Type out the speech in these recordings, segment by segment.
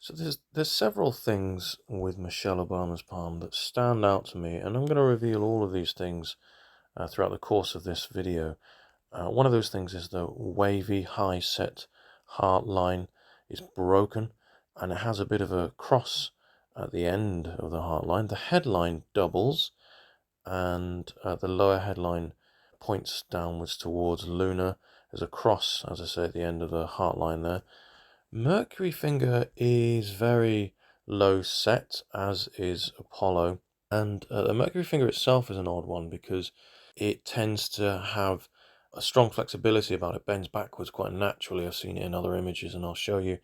So there's several things with Michelle Obama's palm that stand out to me, and I'm going to reveal all of these things throughout the course of this video. One of those things is the wavy high set heart line is broken, and it has a bit of a cross at the end of the heart line. The headline doubles, and the lower headline points downwards towards lunar. There's a cross, as I say, at the end of the heart line there. Mercury finger is very low set, as is Apollo, and the Mercury finger itself is an odd one because it tends to have a strong flexibility about it, bends backwards quite naturally. I've seen it in other images and I'll show you.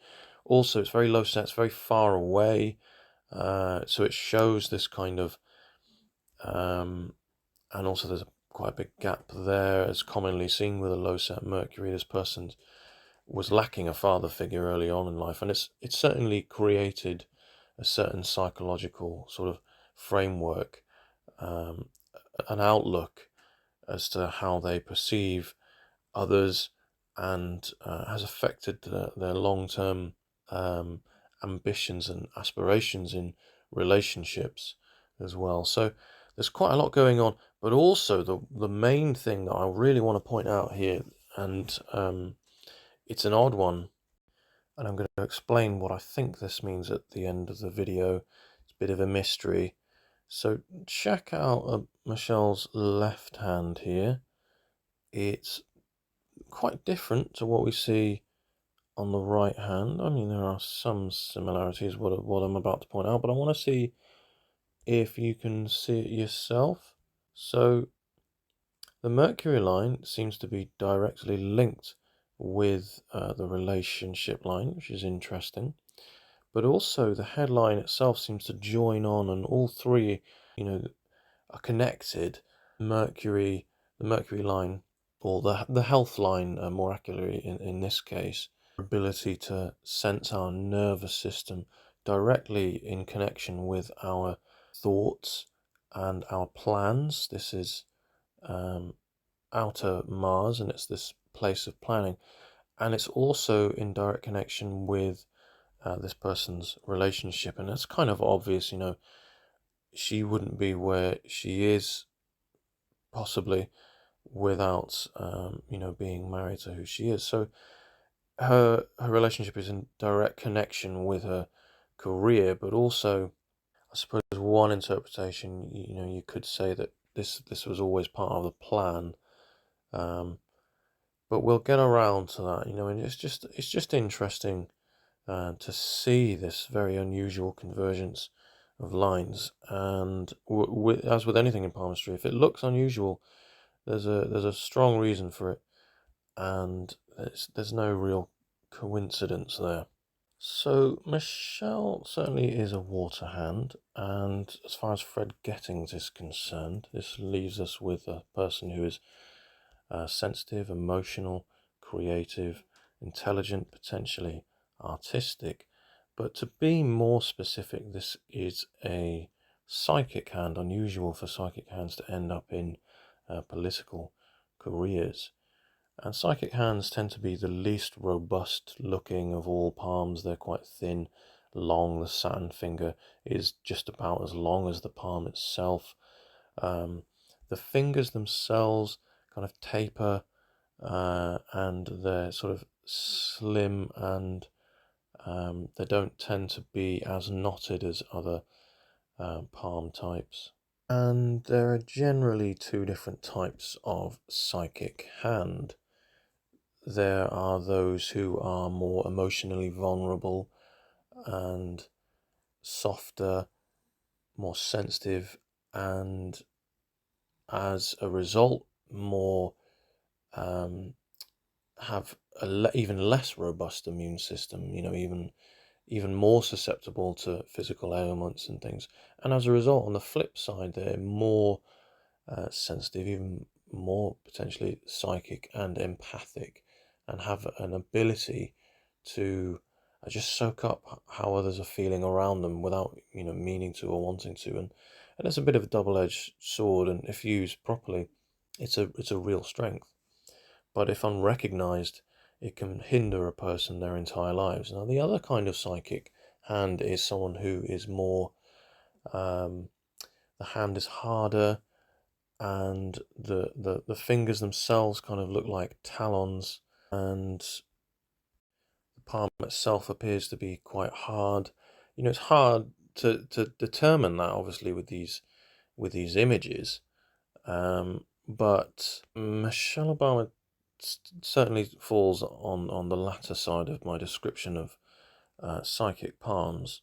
Also, it's very low set, it's very far away, so it shows this kind of, and also there's quite a big gap there, as commonly seen with a low set Mercury. This person was lacking a father figure early on in life, and it's certainly created a certain psychological sort of framework, an outlook as to how they perceive others, and has affected their long-term ambitions and aspirations in relationships as well. So there's quite a lot going on, but also the main thing that I really want to point out here, and it's an odd one, and I'm going to explain what I think this means at the end of the video. It's a bit of a mystery. So check out Michelle's left hand here. It's quite different to what we see on the right hand. I mean, there are some similarities, what I'm about to point out, but I want to see if you can see it yourself. So the Mercury line seems to be directly linked with the relationship line, which is interesting. But also the headline itself seems to join on, and all three, are connected. The Mercury line, or the health line, more accurately in this case, ability to sense our nervous system directly in connection with our thoughts and our plans. This is outer Mars, and it's this place of planning, and it's also in direct connection with this person's relationship. And it's kind of obvious, she wouldn't be where she is possibly without being married to who she is. So her relationship is in direct connection with her career, but also, I suppose, one interpretation, you could say that this was always part of the plan. But we'll get around to that, and it's just interesting to see this very unusual convergence of lines. And as with anything in palmistry, if it looks unusual, there's a strong reason for it, and there's no real coincidence there. So Michelle certainly is a water hand, and as far as Fred Gettings is concerned, this leaves us with a person who is sensitive, emotional, creative, intelligent, potentially artistic. But to be more specific, this is a psychic hand, unusual for psychic hands to end up in political careers. And psychic hands tend to be the least robust looking of all palms. They're quite thin, long. The Saturn finger is just about as long as the palm itself. The fingers themselves kind of taper, and they're sort of slim, and they don't tend to be as knotted as other palm types. And there are generally two different types of psychic hand. There are those who are more emotionally vulnerable and softer, more sensitive, and as a result, more have even less robust immune system, even more susceptible to physical ailments and things. And as a result, on the flip side, they're more sensitive, even more potentially psychic and empathic, and have an ability to just soak up how others are feeling around them without meaning to or wanting to. And it's a bit of a double-edged sword, and if used properly, it's a real strength. But if unrecognized, it can hinder a person their entire lives. Now, the other kind of psychic hand is someone who is more, the hand is harder, and the fingers themselves kind of look like talons, and the palm itself appears to be quite hard. It's hard to determine that, obviously, with these images. But Michelle Obama certainly falls on the latter side of my description of psychic palms.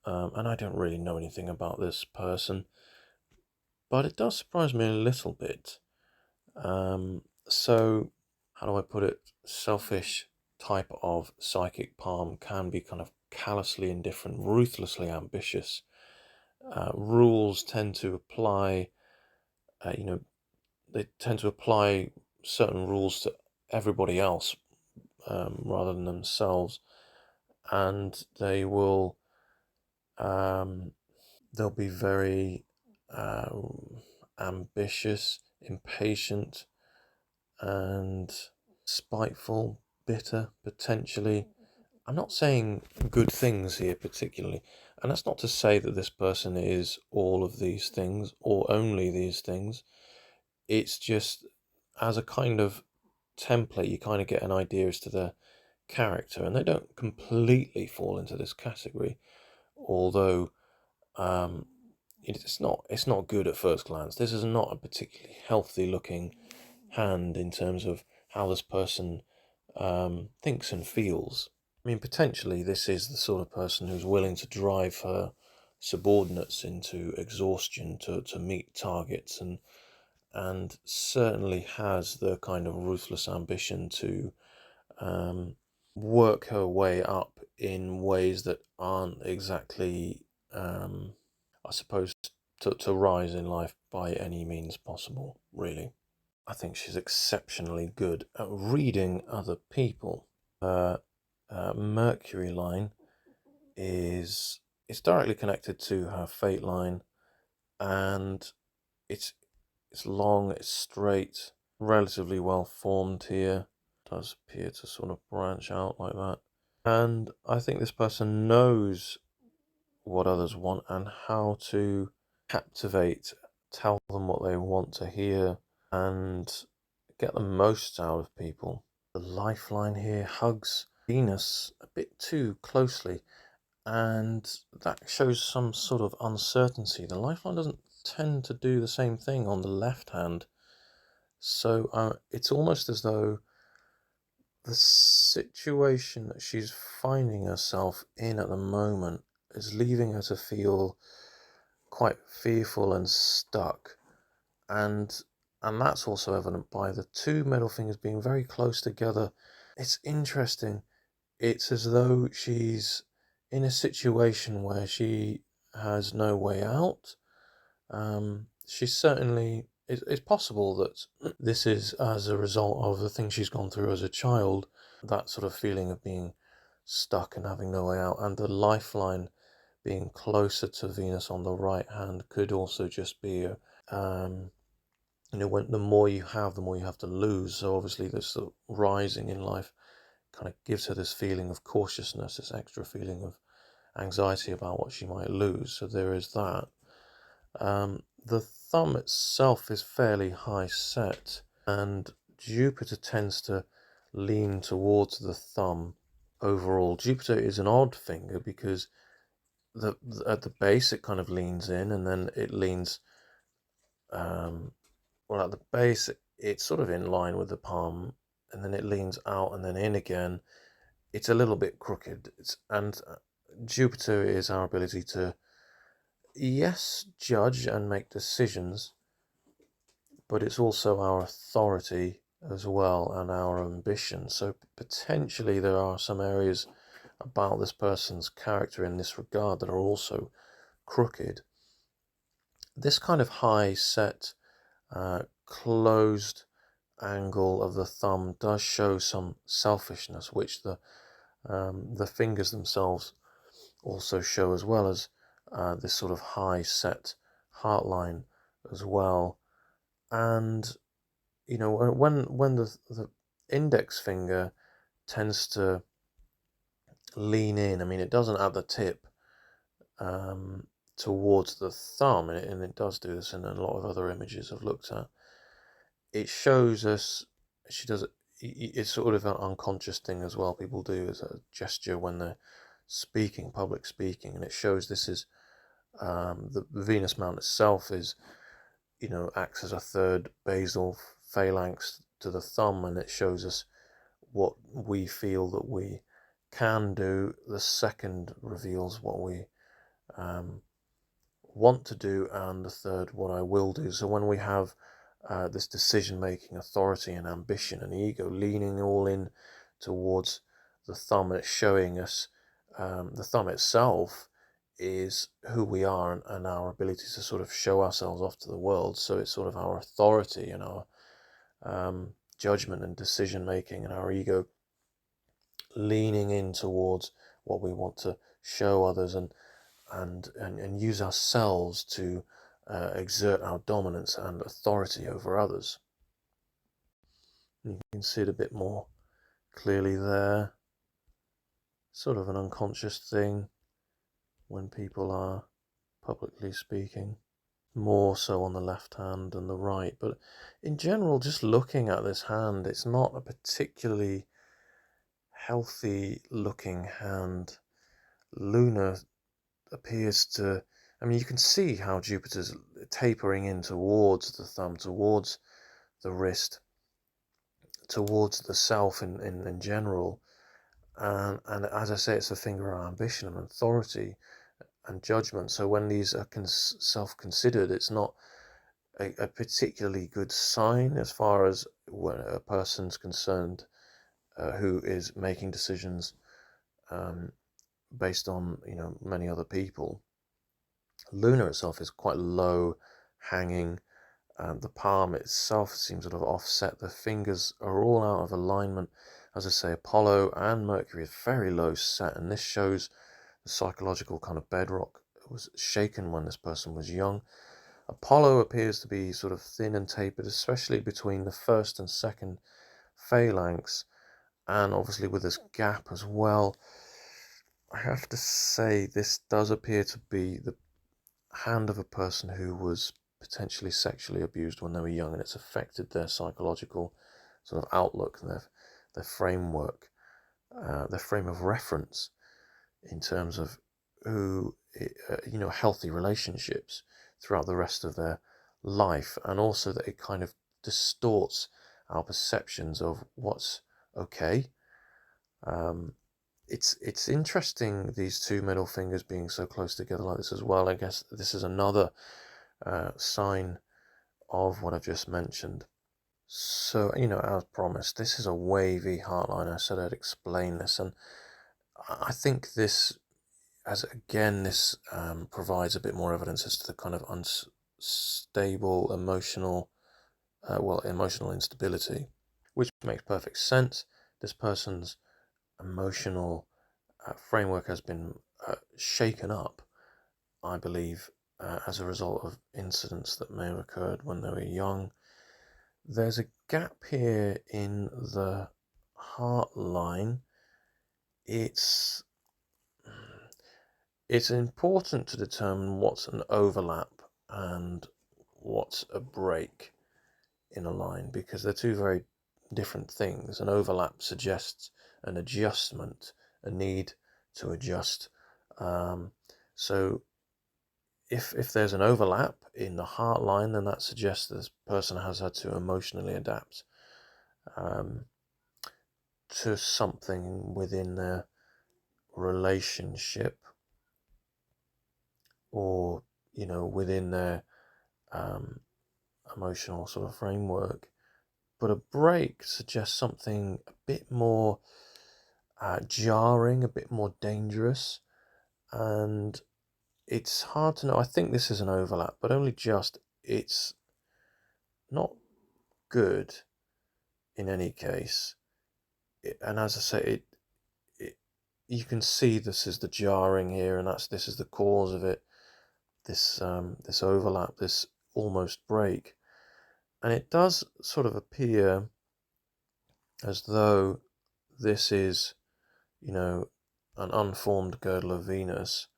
And I don't really know anything about this person, but it does surprise me a little bit. So, how do I put it? Selfish type of psychic palm can be kind of callously indifferent, ruthlessly ambitious. Rules tend to apply, they tend to apply certain rules to everybody else rather than themselves, and they'll be very ambitious, impatient, and spiteful, bitter, potentially. I'm not saying good things here particularly, and that's not to say that this person is all of these things or only these things. It's just, as a kind of template, you kind of get an idea as to their character, and they don't completely fall into this category, although it's not good at first glance. This is not a particularly healthy looking hand in terms of how this person thinks and feels. I mean, potentially this is the sort of person who's willing to drive her subordinates into exhaustion to meet targets, and certainly has the kind of ruthless ambition to work her way up in ways that aren't exactly, I suppose, to rise in life by any means possible, really. I think she's exceptionally good at reading other people. Mercury line is directly connected to her fate line, and it's long, it's straight, relatively well formed here. It does appear to sort of branch out like that. And I think this person knows what others want and how to captivate, tell them what they want to hear, and get the most out of people. The lifeline here hugs Venus a bit too closely, and that shows some sort of uncertainty. The lifeline doesn't tend to do the same thing on the left hand, so it's almost as though the situation that she's finding herself in at the moment is leaving her to feel quite fearful and stuck, and that's also evident by the two middle fingers being very close together. It's interesting. It's as though she's in a situation where she has no way out. She's certainly, it's possible that this is as a result of the things she's gone through as a child, that sort of feeling of being stuck and having no way out, and the lifeline being closer to Venus on the right hand could also just be when the more you have, the more you have to lose. So obviously this sort of rising in life kind of gives her this feeling of cautiousness, this extra feeling of anxiety about what she might lose. So there is that. The thumb itself is fairly high set, and Jupiter tends to lean towards the thumb overall. Jupiter is an odd finger because at the base it kind of leans in, and then it leans, at the base it's sort of in line with the palm, and then it leans out and then in again. It's a little bit crooked. And Jupiter is our ability to, yes, judge and make decisions, but it's also our authority as well and our ambition. So potentially there are some areas about this person's character in this regard that are also crooked. This kind of high set, closed angle of the thumb does show some selfishness, which the fingers themselves also show, as well as this sort of high set heart line as well. And when the index finger tends to lean in. I mean, it doesn't at the tip towards the thumb, and it does do this in a lot of other images I've looked at. It shows us, she does it, it's sort of an unconscious thing as well, people do as a gesture when they're speaking, public speaking, and it shows this is the Venus mount itself is, acts as a third basal phalanx to the thumb, and it shows us what we feel that we can do. The second reveals what we want to do, and the third what I will do. So when we have this decision-making authority and ambition and ego leaning all in towards the thumb, and it's showing us the thumb itself is who we are and our ability to sort of show ourselves off to the world. So it's sort of our authority and our judgment and decision making, and our ego leaning in towards what we want to show others and use ourselves to exert our dominance and authority over others. You can see it a bit more clearly there. Sort of an unconscious thing when people are publicly speaking, more so on the left hand than the right. But in general, just looking at this hand, it's not a particularly healthy looking hand. Lunar appears to, I mean, you can see how Jupiter's tapering in towards the thumb, towards the wrist, towards the self in general. And as I say, it's a finger of ambition and authority and judgment. So when these are self-considered, it's not a particularly good sign as far as when a person's concerned who is making decisions based on many other people. Lunar itself is quite low hanging. The palm itself seems sort of offset. The fingers are all out of alignment. As I say, Apollo and Mercury is very low set, and this shows the psychological kind of bedrock was shaken when this person was young. Apollo appears to be sort of thin and tapered, especially between the first and second phalanx, and obviously with this gap as well. I have to say, this does appear to be the hand of a person who was potentially sexually abused when they were young, and it's affected their psychological sort of outlook and their framework, their frame of reference in terms of who, healthy relationships throughout the rest of their life, and also that it kind of distorts our perceptions of what's okay. It's interesting, these two middle fingers being so close together like this as well. I guess this is another sign of what I've just mentioned. So, as promised, this is a wavy heart line. I said I'd explain this, and I think this, this provides a bit more evidence as to the kind of unstable emotional instability, which makes perfect sense. This person's emotional framework has been shaken up, I believe, as a result of incidents that may have occurred when they were young. There's a gap here in the heart line. It's important to determine what's an overlap and what's a break in a line, because they're two very different things. An overlap suggests an adjustment, a need to adjust. So if there's an overlap in the heart line, then that suggests this person has had to emotionally adapt to something within their relationship, or within their emotional sort of framework. But a break suggests something a bit more jarring, a bit more dangerous, and it's hard to know. I think this is an overlap, but only just. It's not good in any case. And as I say, you can see this is the jarring here, and this is the cause of it. This overlap, this almost break, and it does sort of appear as though this is, an unformed girdle of Venus,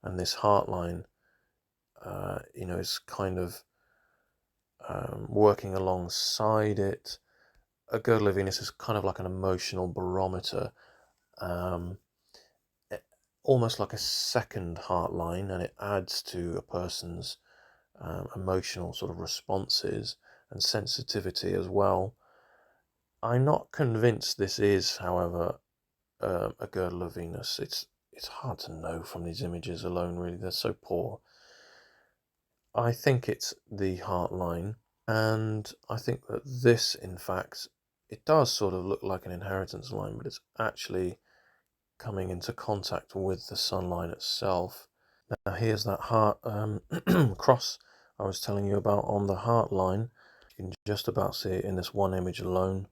and this heart line, is kind of working alongside it. A girdle of Venus is kind of like an emotional barometer, almost like a second heart line, and it adds to a person's emotional sort of responses and sensitivity as well. I'm not convinced this is, however, a girdle of Venus. It's hard to know from these images alone, really. They're so poor. I think it's the heart line, and I think that this, in fact, it does sort of look like an inheritance line, but it's actually coming into contact with the sun line itself. Now here's that heart cross I was telling you about on the heart line. You can just about see it in this one image alone,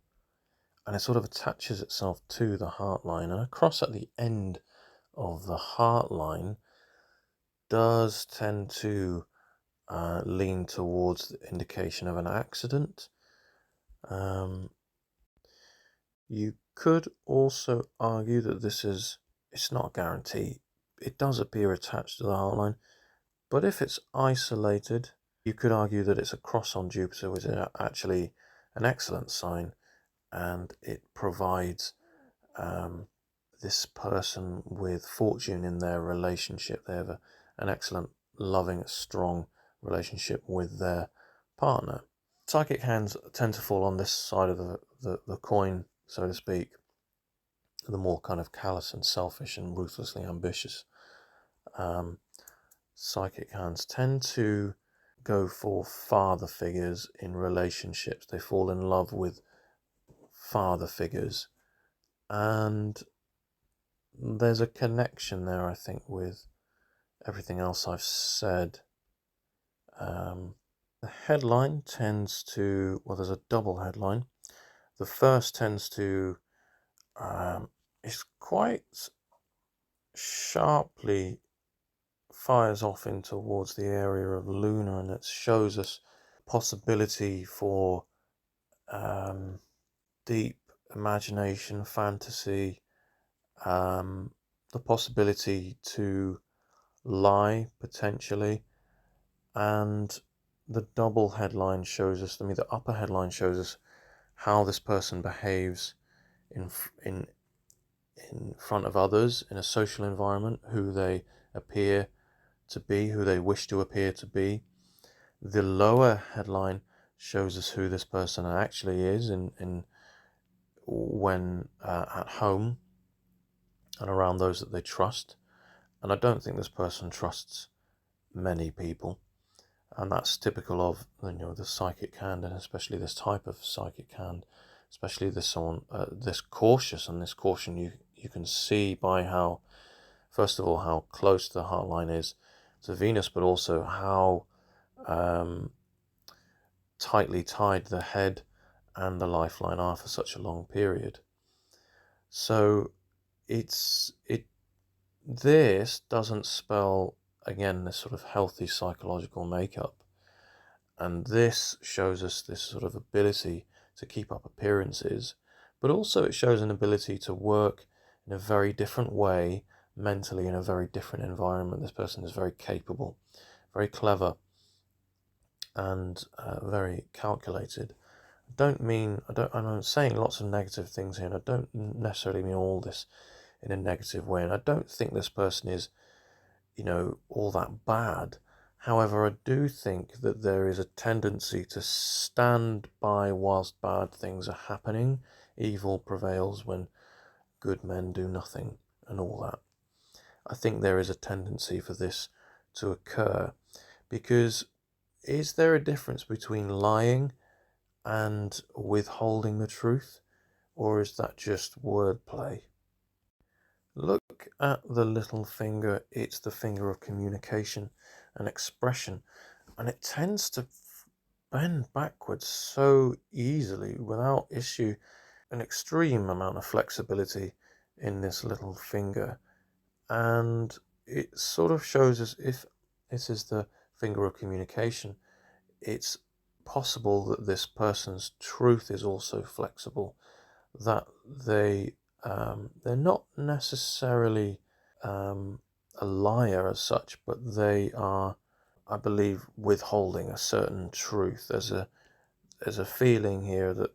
and it sort of attaches itself to the heart line, and a cross at the end of the heart line does tend to lean towards the indication of an accident. You could also argue that it's not a guarantee. It does appear attached to the heart line, but if it's isolated, you could argue that it's a cross on Jupiter, which is actually an excellent sign, and it provides this person with fortune in their relationship. They have an excellent, loving, strong relationship with their partner. Psychic hands tend to fall on this side of the coin, so to speak, the more kind of callous and selfish and ruthlessly ambitious. Psychic hands tend to go for father figures in relationships. They fall in love with father figures, and there's a connection there, I think, with everything else I've said. The headline tends to, well, there's a double headline. The first tends to, is quite sharply fires off in towards the area of lunar, and it shows us possibility for deep imagination, fantasy, the possibility to lie potentially, and the double headline shows us, the upper headline shows us how this person behaves in front of others in a social environment, who they appear to be, who they wish to appear to be. The lower headline shows us who this person actually is when at home and around those that they trust. And I don't think this person trusts many people, and that's typical of the psychic hand, and especially this type of psychic hand, especially this cautious. And this caution you can see by how, first of all, how close the heart line is to Venus, but also how tightly tied the head and the lifeline are for such a long period. So this doesn't spell, again, this sort of healthy psychological makeup, and this shows us this sort of ability to keep up appearances, but also it shows an ability to work in a very different way mentally, in a very different environment. This person is very capable, very clever, and very calculated. I'm saying lots of negative things here, and I don't necessarily mean all this in a negative way, and I don't think this person is all that bad. However, I do think that there is a tendency to stand by whilst bad things are happening. Evil prevails when good men do nothing, and all that. I think there is a tendency for this to occur, because is there a difference between lying and withholding the truth, or is that just wordplay? Look at the little finger. It's the finger of communication and expression, and it tends to bend backwards so easily without issue. An extreme amount of flexibility in this little finger, and it sort of shows us, if this is the finger of communication, it's possible that this person's truth is also flexible, that they they're not necessarily a liar as such, but they are, I believe, withholding a certain truth. There's a feeling here that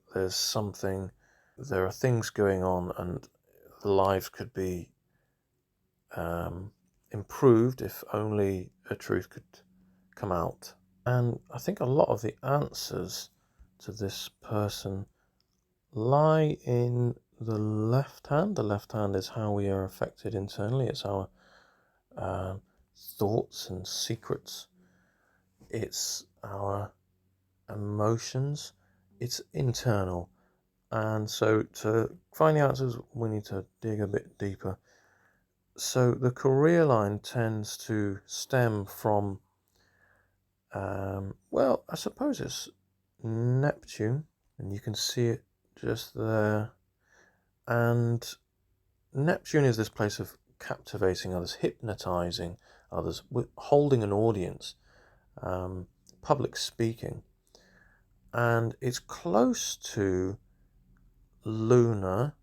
there are things going on, and lives could be improved if only a truth could come out. And I think a lot of the answers to this person lie in the left hand. The left hand is how we are affected internally. It's our thoughts and secrets. It's our emotions. It's internal. And so to find the answers, we need to dig a bit deeper. So the career line tends to stem from, well, I suppose it's Neptune, and you can see it just there. And Neptune is this place of captivating others, hypnotizing others, holding an audience, public speaking. And it's close to lunar.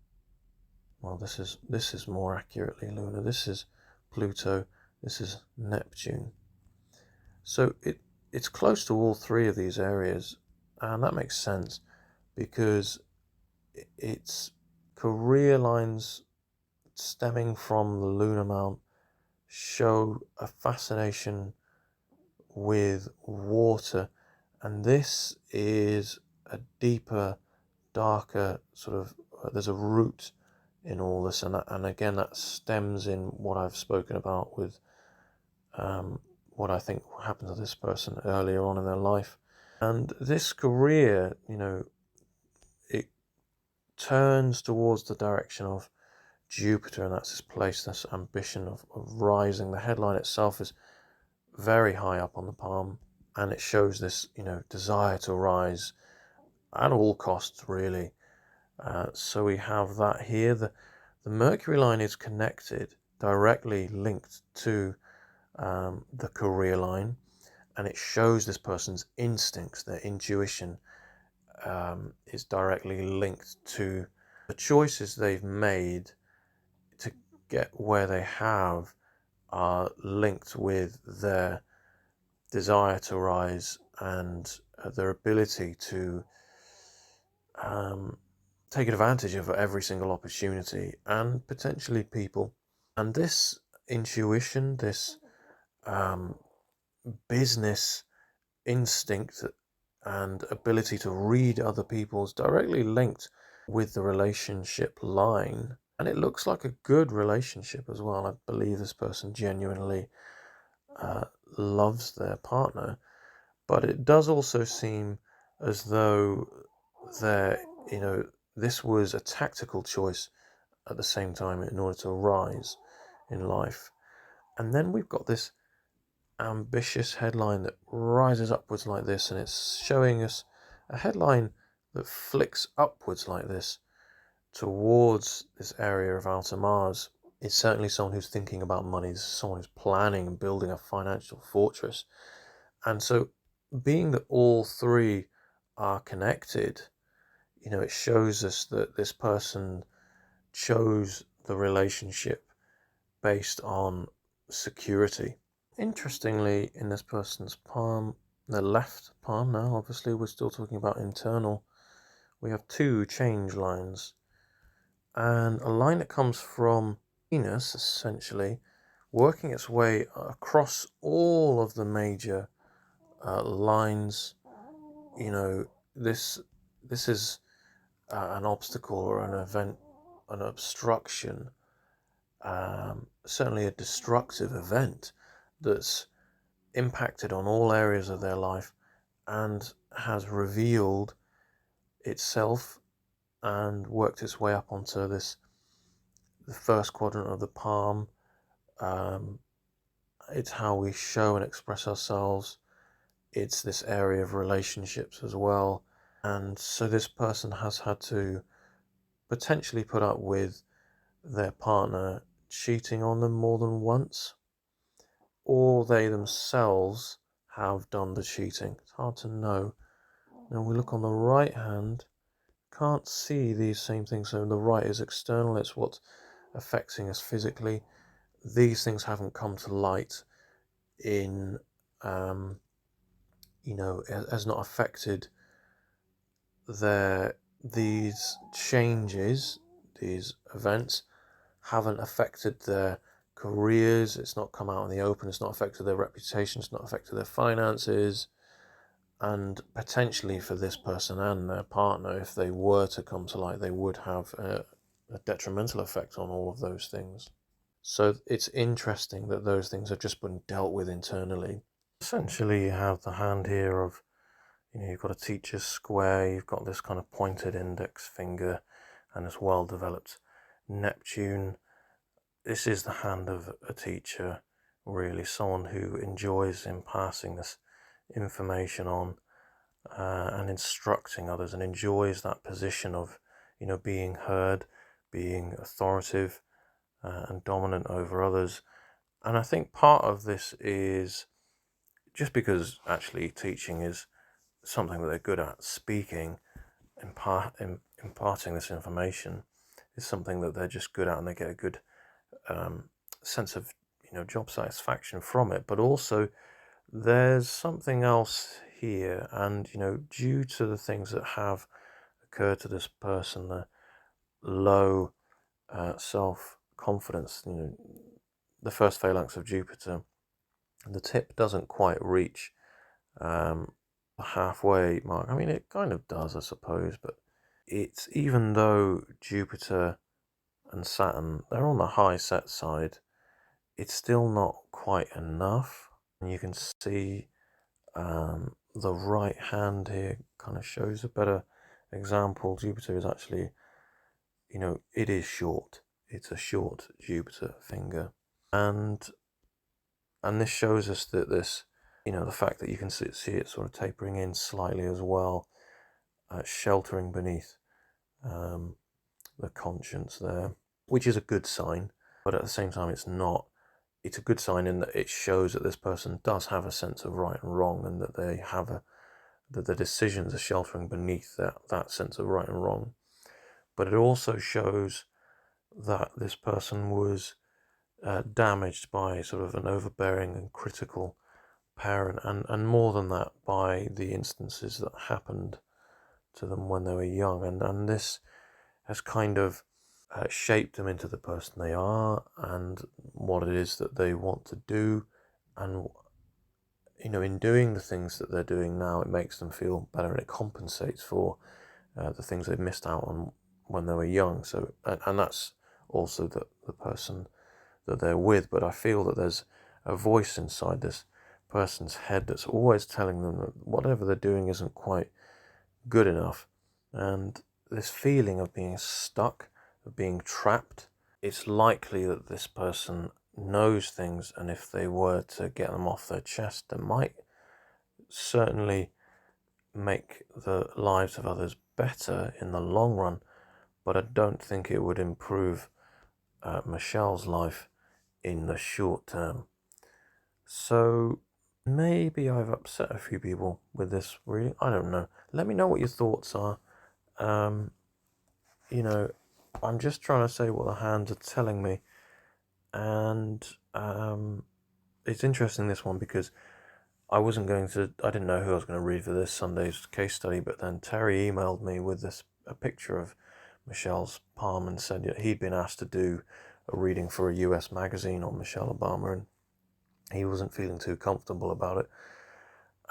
Well, this is more accurately lunar. This is Pluto. This is Neptune. So it's close to all three of these areas, and that makes sense because its career lines stemming from the lunar mount show a fascination with water, and this is a deeper, darker sort of, there's a root in all this, and again that stems in what I've spoken about with what I think happened to this person earlier on in their life. And this career, it turns towards the direction of Jupiter, and that's this place, this ambition of rising. The headline itself is very high up on the palm, and it shows this, desire to rise at all costs, really. So we have that here. The Mercury line is connected, directly linked to the career line, and it shows this person's instincts, their intuition is directly linked to the choices they've made to get where they have, are linked with their desire to rise and their ability to take advantage of every single opportunity and potentially people. And this intuition, this business instinct and ability to read other people's directly linked with the relationship line. And it looks like a good relationship as well. I believe this person genuinely loves their partner, but it does also seem as though this was a tactical choice at the same time in order to rise in life. And then we've got this ambitious headline that rises upwards like this, and it's showing us a headline that flicks upwards like this towards this area of outer Mars. It's certainly someone who's thinking about money. This is someone who's planning and building a financial fortress. And so being that all three are connected, it shows us that this person chose the relationship based on security. Interestingly, in this person's palm, the left palm now, obviously we're still talking about internal, we have two change lines, and a line that comes from Venus, essentially, working its way across all of the major lines. This is an obstacle or an event, an obstruction, certainly a destructive event that's impacted on all areas of their life and has revealed itself and worked its way up onto the first quadrant of the palm. It's how we show and express ourselves. It's this area of relationships as well. And so this person has had to potentially put up with their partner cheating on them more than once, or they themselves have done the cheating. It's hard to know. Now we look on the right hand, can't see these same things. So the right is external, it's what's affecting us physically. These things haven't come to light in, has not affected these changes, these events haven't affected their careers, it's not come out in the open, it's not affected their reputation, it's not affected their finances, and potentially for this person and their partner, if they were to come to light, they would have a detrimental effect on all of those things. So it's interesting that those things have just been dealt with internally. Essentially, you have the hand here of, you've got a teacher's square, you've got this kind of pointed index finger, and this well-developed Neptune. This is the hand of a teacher, really, someone who enjoys passing this information on and instructing others, and enjoys that position of, being heard, being authoritative and dominant over others. And I think part of this is just because actually teaching is something that they're good at. Speaking, imparting this information is something that they're just good at, and they get a good sense of job satisfaction from it. But also there's something else here, and due to the things that have occurred to this person, the low self-confidence, the first phalanx of Jupiter, the tip doesn't quite reach the halfway mark. I mean, it kind of does, I suppose, but it's, even though Jupiter and Saturn, they're on the high set side, it's still not quite enough. And you can see the right hand here kind of shows a better example. Jupiter is actually, it is short. It's a short Jupiter finger. And this shows us that this, the fact that you can see it sort of tapering in slightly as well, sheltering beneath the conscience there, which is a good sign. But at the same time, it's not. It's a good sign in that it shows that this person does have a sense of right and wrong, and that they have that the decisions are sheltering beneath that sense of right and wrong. But it also shows that this person was damaged by sort of an overbearing and critical parent, and more than that, by the instances that happened to them when they were young, and this has kind of shaped them into the person they are and what it is that they want to do. And in doing the things that they're doing now, it makes them feel better, and it compensates for the things they've missed out on when they were young. So, and that's also the person that they're with. But I feel that there's a voice inside this person's head that's always telling them that whatever they're doing isn't quite good enough. And this feeling of being stuck, of being trapped, it's likely that this person knows things, and if they were to get them off their chest, they might certainly make the lives of others better in the long run. But I don't think it would improve Michelle's life in the short term. So maybe I've upset a few people with this reading. I don't know. Let me know what your thoughts are. I'm just trying to say what the hands are telling me. And it's interesting, this one, because I didn't know who I was going to read for this Sunday's case study, but then Terry emailed me with a picture of Michelle's palm and said he'd been asked to do a reading for a US magazine on Michelle Obama, and he wasn't feeling too comfortable about it,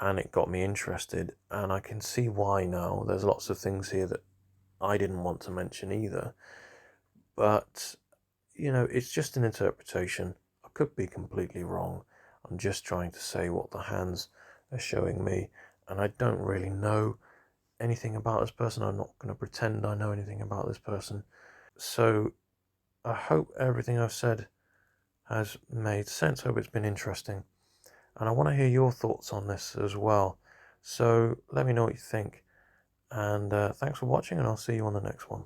and it got me interested, and I can see why now. There's lots of things here that I didn't want to mention either, but it's just an interpretation. I could be completely wrong. I'm just trying to say what the hands are showing me, and I don't really know anything about this person. I'm not going to pretend I know anything about this person. So I hope everything I've said has made sense. I hope it's been interesting, and I want to hear your thoughts on this as well. So let me know what you think, and thanks for watching, and I'll see you on the next one.